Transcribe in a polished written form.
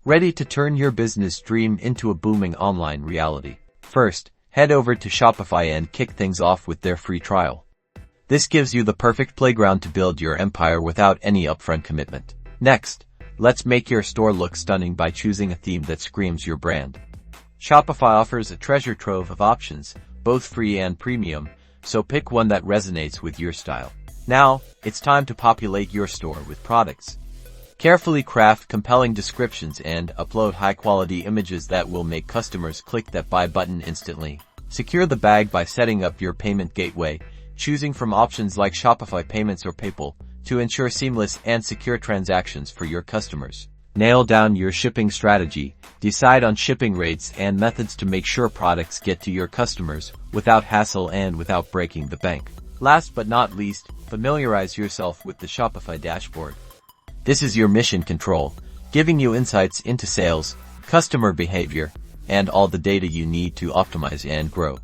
Ready to turn your business dream into a booming online reality? First, head over to Shopify and kick things off with their free trial. This gives you the perfect playground to build your empire without any upfront commitment. Next, let's make your store look stunning by choosing a theme that screams your brand. Shopify offers a treasure trove of options, both free and premium, so pick one that resonates with your style. Now, it's time to populate your store with products. Carefully craft compelling descriptions and upload high-quality images that will make customers click that buy button instantly. Secure the bag by setting up your payment gateway, choosing from options like Shopify Payments or PayPal to ensure seamless and secure transactions for your customers. Nail down your shipping strategy, decide on shipping rates and methods to make sure products get to your customers without hassle and without breaking the bank. Last but not least, familiarize yourself with the Shopify Dashboard. This is your mission control, giving you insights into sales, customer behavior, and all the data you need to optimize and grow.